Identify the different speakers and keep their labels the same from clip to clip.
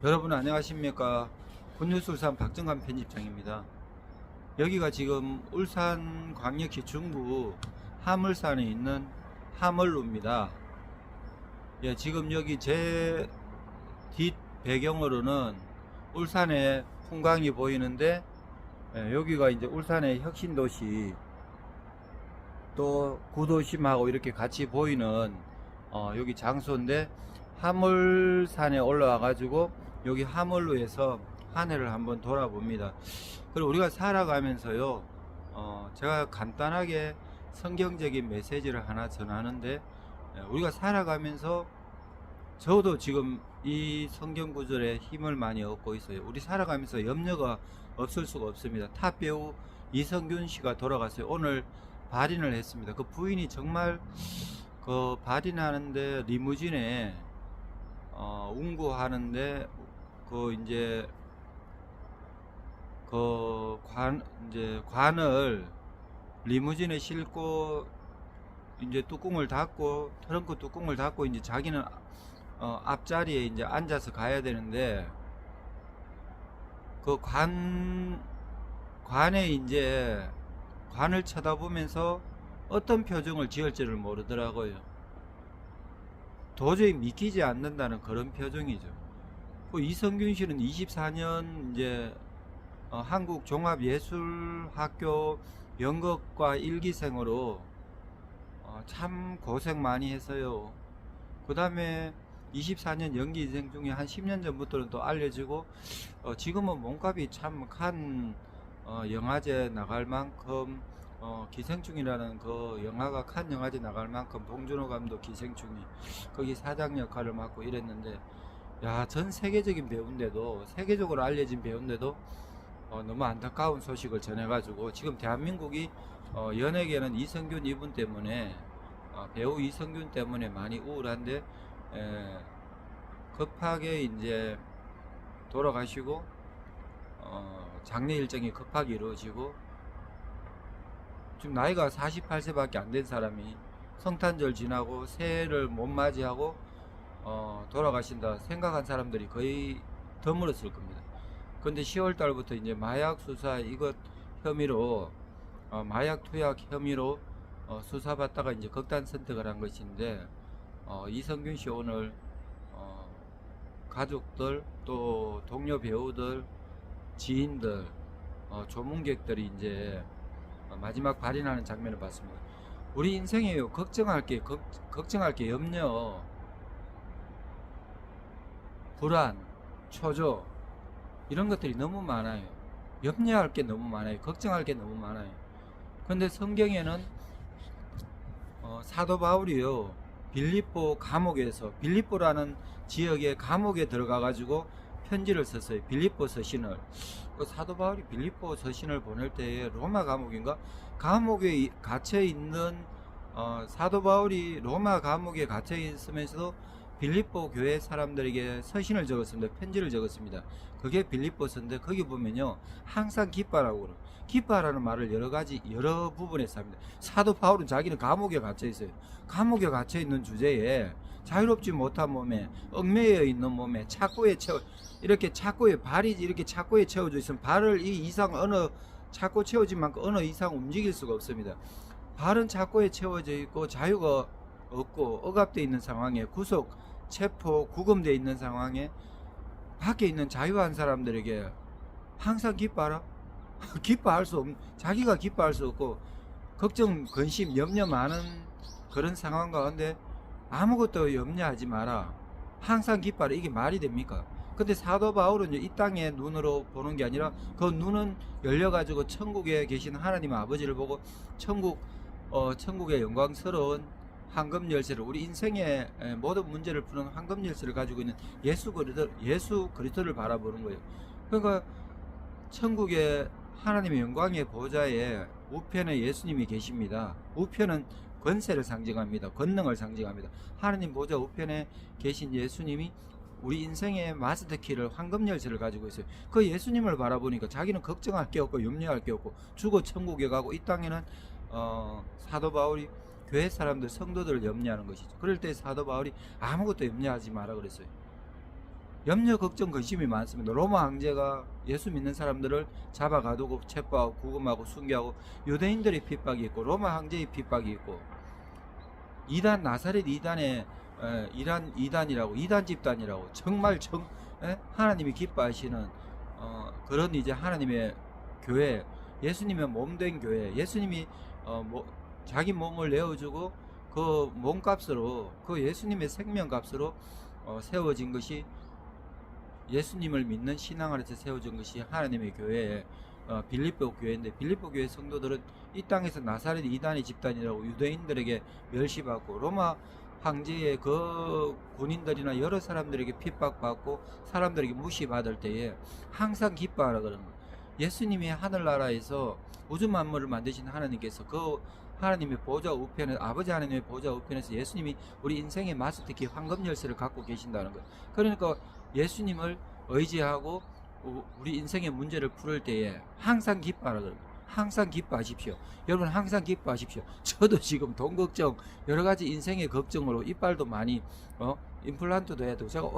Speaker 1: 여러분 안녕하십니까. 군유술산 박정관 편집장입니다. 여기가 지금 울산광역시 중부 하물산에 있는 하물루입니다. 예, 지금 여기 제 뒷 배경으로는 울산의 풍광이 보이는데, 여기가 이제 울산의 혁신도시 또 구도심하고 이렇게 같이 보이는 여기 장소인데, 하물산에 올라와 가지고 여기 하물루에서 한 해를 한번 돌아봅니다. 그리고 우리가 살아가면서요, 제가 간단하게 성경적인 메시지를 하나 전하는데, 우리가 살아가면서 저도 지금 이 성경 구절에 힘을 많이 얻고 있어요. 우리 살아가면서 염려가 없을 수가 없습니다. 탑 배우 이성균 씨가 돌아갔어요. 오늘 발인을 했습니다. 그 부인이 정말 그 발인하는데 리무진에 운구하는데 이제 관을 리무진에 싣고 이제 뚜껑을 닫고 트렁크 뚜껑을 닫고 이제 자기는 앞자리에 이제 앉아서 가야 되는데, 그 관에 이제 관을 쳐다보면서 어떤 표정을 지을지를 모르더라고요. 도저히 믿기지 않는다는 그런 표정이죠. 그 이성균 씨는 24년 이제 한국종합예술학교 연극과 일기생으로 참 고생 많이 했어요. 그 다음에 24년 연기생 중에 한 10년 전부터는 또 알려지고, 지금은 몸값이 참 칸 영화제 나갈 만큼, 기생충이라는 그 영화가 칸 영화제 나갈 만큼 봉준호 감독 기생충이 거기 사장 역할을 맡고 이랬는데, 야, 전 세계적인 배우인데도, 세계적으로 알려진 배우인데도 너무 안타까운 소식을 전해가지고 지금 대한민국이 연예계는 이성균 이분 때문에, 배우 이성균 때문에 많이 우울한데, 급하게 이제 돌아가시고, 장례 일정이 급하게 이루어지고, 지금 나이가 48세밖에 안 된 사람이 성탄절 지나고 새해를 못 맞이하고 돌아가신다 생각한 사람들이 거의 드물었을 겁니다. 근데 10월 달부터 이제 마약 수사 이것 혐의로, 마약 투약 혐의로 수사받다가 이제 극단 선택을 한 것인데, 이성균 씨 오늘 가족들 또 동료 배우들 지인들 조문객들이 이제 마지막 발인하는 장면을 봤습니다. 우리 인생에요, 걱정할 게 염려, 불안, 초조 이런 것들이 너무 많아요. 염려할 게 너무 많아요. 걱정할 게 너무 많아요. 근데 성경에는 사도 바울이요, 빌립보 감옥에서, 빌립보라는 지역의 감옥에 들어가 가지고 편지를 썼어요. 빌립보 서신을. 그 사도 바울이 빌립보 서신을 보낼 때에 로마 감옥인가 감옥에 갇혀 있는, 사도 바울이 로마 감옥에 갇혀 있으면서도 빌립보 교회 사람들에게 서신을 적었습니다. 편지를 적었습니다. 그게 빌립보서인데, 거기 보면요, 항상 기뻐하라고 그래요. 기뻐하라는 말을 여러 부분에서 합니다. 사도 바울은 자기는 감옥에 갇혀 있어요. 감옥에 갇혀 있는 주제에 자유롭지 못한 몸에, 얽매여 있는 몸에, 이렇게 착고에 발이 이렇게 착고에 채워져 있으면 발을 이 이상 착고 채워진 만큼 어느 이상 움직일 수가 없습니다. 발은 착고에 채워져 있고 자유가 없고 억압되어 있는 상황에, 구속, 체포, 구금되어 있는 상황에 밖에 있는 자유한 사람들에게 항상 기뻐하라? 기뻐할 수 없는, 자기가 기뻐할 수 없고 걱정, 근심, 염려 많은 그런 상황 가운데 아무것도 염려하지 마라, 항상 기뻐하라, 이게 말이 됩니까? 근데 사도 바울은 이 땅의 눈으로 보는 게 아니라 그 눈은 열려가지고 천국에 계신 하나님 아버지를 보고 천국의 영광스러운 황금 열쇠를, 우리 인생의 모든 문제를 푸는 황금 열쇠를 가지고 있는 예수 그리스도를 바라보는 거예요. 그러니까 천국의 하나님의 영광의 보좌에 우편에 예수님이 계십니다. 우편은 권세를 상징합니다. 권능을 상징합니다. 하나님 보좌 우편에 계신 예수님이 우리 인생의 마스터키를, 황금 열쇠를 가지고 있어요. 그 예수님을 바라보니까 자기는 걱정할 게 없고 염려할 게 없고 죽어 천국에 가고, 이 땅에는 사도 바울이 교회 사람들, 성도들을 염려하는 것이죠. 그럴 때 사도 바울이 아무것도 염려하지 마라 그랬어요. 염려, 걱정, 근심이 많습니다. 로마 황제가 예수 믿는 사람들을 잡아가두고 체포하고 구금하고 순교하고, 유대인들의 핍박이 있고 로마 황제의 핍박이 있고, 이단, 나사렛 이단의 이단이라고, 이단 집단이라고, 정말 하나님이 기뻐하시는 그런 이제 하나님의 교회, 예수님의 몸된 교회, 예수님이 자기 몸을 내어주고 그 몸값으로, 그 예수님의 생명값으로 세워진 것이, 예수님을 믿는 신앙 아래서 세워진 것이 하나님의 교회에 빌립보 교회인데, 빌립보 교회 성도들은 이 땅에서 나사렛 이단의 집단이라고 유대인들에게 멸시받고 로마 황제의 그 군인들이나 여러 사람들에게 핍박받고 사람들에게 무시받을 때에 항상 기뻐하라 그러는 거예요. 예수님이 하늘나라에서 우주 만물을 만드신 하나님께서 그 하나님의 보좌 우편에, 아버지 하나님의 보좌 우편에서 예수님이 우리 인생의 마스터키 황금 열쇠를 갖고 계신다는 거예요. 그러니까 예수님을 의지하고 우리 인생의 문제를 풀을 때에 항상 기뻐하라 그래요. 항상 기뻐하십시오. 여러분 항상 기뻐하십시오. 저도 지금 돈 걱정, 여러 가지 인생의 걱정으로 이빨도 많이 임플란트도 해도 제가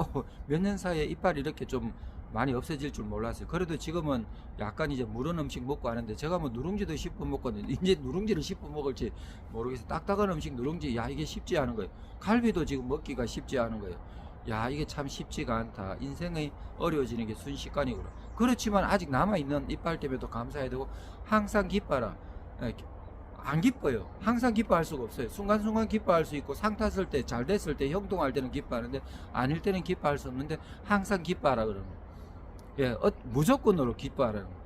Speaker 1: 몇 년 사이에 이빨이 이렇게 좀 많이 없어질 줄 몰랐어요. 그래도 지금은 약간 이제 무른 음식 먹고 하는데, 제가 뭐 누룽지도 씹어 먹거든요. 이제 누룽지를 씹어 먹을지 모르겠어요. 딱딱한 음식 누룽지, 야 이게 쉽지 않은 거예요. 갈비도 지금 먹기가 쉽지 않은 거예요. 야 이게 참 쉽지가 않다. 인생의 어려워지는 게 순식간이구나. 그렇지만 아직 남아있는 이빨 때문에도 감사해야 되고, 항상 기뻐라. 안 기뻐요. 항상 기뻐할 수가 없어요. 순간순간 기뻐할 수 있고, 상 탔을 때, 잘 됐을 때, 형통할 때는 기뻐하는데, 아닐 때는 기뻐할 수 없는데 항상 기뻐하라 그러는 거예요. 예, 무조건으로 기뻐하라는 거예요.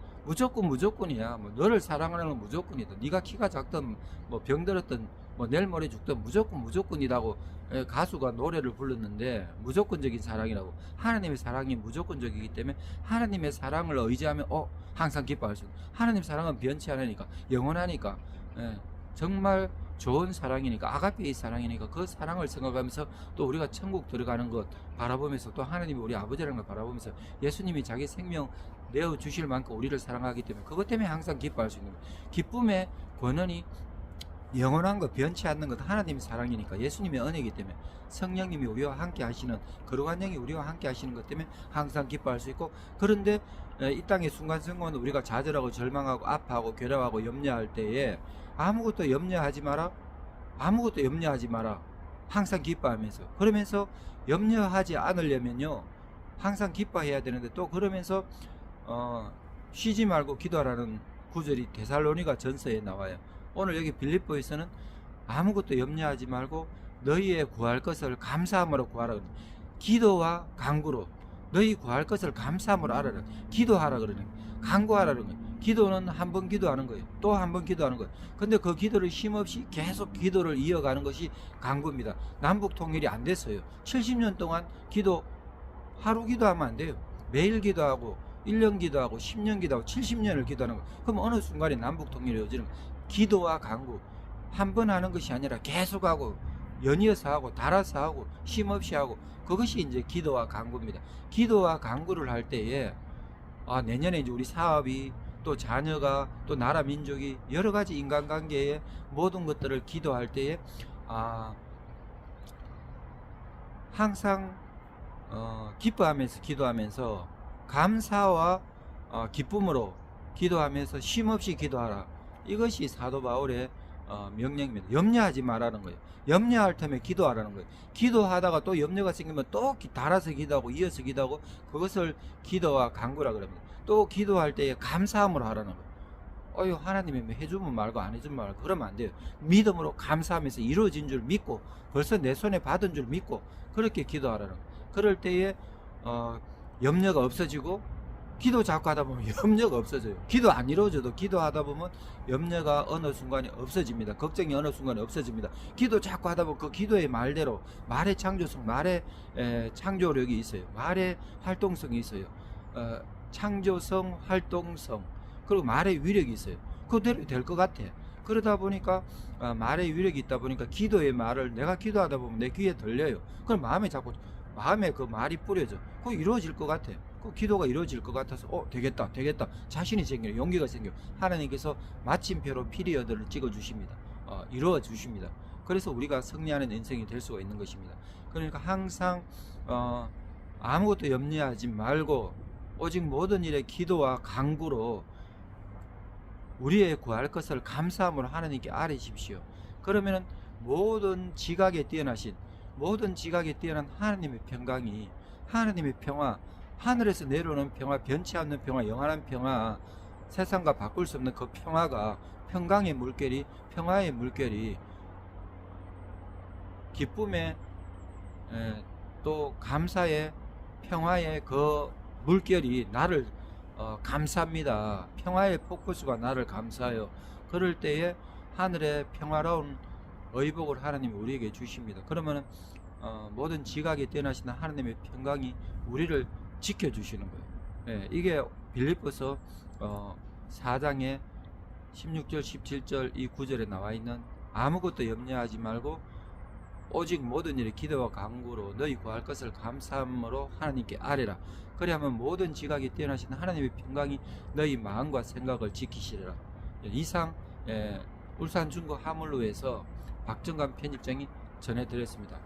Speaker 1: 무조건이야. 뭐 너를 사랑하는 건 무조건이다. 네가 키가 작든 뭐 병들었든 뭐 내일 모레 죽든 무조건이라고 가수가 노래를 불렀는데, 무조건적인 사랑이라고. 하나님의 사랑이 무조건적이기 때문에 하나님의 사랑을 의지하면 항상 기뻐할 수 있는. 하나님의 사랑은 변치 않으니까, 영원하니까, 정말 좋은 사랑이니까, 아가페의 사랑이니까, 그 사랑을 생각하면서 또 우리가 천국 들어가는 것 바라보면서, 또 하나님이 우리 아버지라는 걸 바라보면서, 예수님이 자기 생명 내어주실 만큼 우리를 사랑하기 때문에 그것 때문에 항상 기뻐할 수 있는 거예요. 기쁨의 권한이 영원한 것, 변치 않는 것, 하나님의 사랑이니까, 예수님의 은혜이기 때문에, 성령님이 우리와 함께 하시는, 거룩한 영이 우리와 함께 하시는 것 때문에 항상 기뻐할 수 있고. 그런데 이 땅의 순간순간 우리가 좌절하고 절망하고 아파하고 괴로워하고 염려할 때에 아무것도 염려하지 마라. 아무것도 염려하지 마라. 항상 기뻐하면서. 그러면서 염려하지 않으려면요, 항상 기뻐해야 되는데, 또 그러면서 쉬지 말고 기도하라는 구절이 데살로니가 전서에 나와요. 오늘 여기 빌립보에서는 아무것도 염려하지 말고 너희의 구할 것을 감사함으로 구하라. 기도와 간구로 너희 구할 것을 감사함으로 알아라. 기도하라 그러네. 간구하라는 거예요. 기도는 한 번 기도하는 거예요. 또 한 번 기도하는 거예요. 근데 그 기도를 쉼없이 계속 기도를 이어가는 것이 간구입니다. 남북 통일이 안 됐어요. 70년 동안 하루 기도하면 안 돼요. 매일 기도하고 1년 기도하고 10년 기도하고 70년을 기도하는 거예요. 그럼 어느 순간에 남북 통일이 이어지는 거예요. 기도와 간구 한 번 하는 것이 아니라 계속하고, 연이어서 하고, 달아서 하고, 쉼없이 하고, 그것이 이제 기도와 간구입니다. 기도와 간구를 할 때에 내년에 이제 우리 사업이, 또 자녀가, 또 나라 민족이, 여러 가지 인간관계의 모든 것들을 기도할 때에 항상 기뻐하면서 기도하면서, 감사와 기쁨으로 기도하면서 쉼없이 기도하라. 이것이 사도 바울의 명령입니다. 염려하지 말라는 거예요. 염려할 때면 기도하라는 거예요. 기도하다가 또 염려가 생기면 또 달아서 기도하고 이어서 기도하고, 그것을 기도와 간구라 그럽니다. 또 기도할 때에 감사함으로 하라는 거예요. 하나님이 해주면 말고 안 해주면 말고 그러면 안 돼요. 믿음으로 감사하면서 이루어진 줄 믿고, 벌써 내 손에 받은 줄 믿고, 그렇게 기도하라는 거예요. 그럴 때에 염려가 없어지고, 기도 자꾸 하다 보면 염려가 없어져요. 기도 안 이루어져도 기도하다 보면 염려가 어느 순간에 없어집니다. 걱정이 어느 순간에 없어집니다. 기도 자꾸 하다 보면 그 기도의 말대로, 말의 창조성, 말의 창조력이 있어요. 말의 활동성이 있어요. 창조성, 활동성, 그리고 말의 위력이 있어요. 그대로 될 것 같아. 그러다 보니까 말의 위력이 있다 보니까 기도의 말을 내가 기도하다 보면 내 귀에 들려요. 그럼 마음에 그 말이 뿌려져. 그거 이루어질 것 같아. 그 기도가 이루어질 것 같아서 되겠다 자신이 생겨요. 용기가 생겨요. 하나님께서 마침표로 피리어드를 찍어 주십니다. 이루어 주십니다. 그래서 우리가 승리하는 인생이 될 수가 있는 것입니다. 그러니까 항상 아무것도 염려하지 말고 오직 모든 일에 기도와 간구로 우리의 구할 것을 감사함으로 하나님께 아뢰십시오. 그러면은 모든 지각에 뛰어난 하나님의 평강이, 하나님의 평화, 하늘에서 내려오는 평화, 변치 않는 평화, 영원한 평화, 세상과 바꿀 수 없는 그 평화가, 평강의 물결이, 평화의 물결이, 기쁨의 또 감사의 평화의 그 물결이 나를 감사합니다. 평화의 폭포수가 나를 감사해요. 그럴 때에 하늘의 평화로운 의복을 하나님이 우리에게 주십니다. 그러면 모든 지각에 뛰어나신 하나님의 평강이 우리를 지켜주시는 거예요. 이게 빌립보서 4장의 16절 17절 이 구절에 나와 있는 아무것도 염려하지 말고 오직 모든 일에 기도와 간구로 너희 구할 것을 감사함으로 하나님께 아뢰라. 그리하면 모든 지각에 뛰어나신 하나님의 평강이 너희 마음과 생각을 지키시리라. 이상 울산 중구 하물루에서 박정감 편집장이 전해드렸습니다.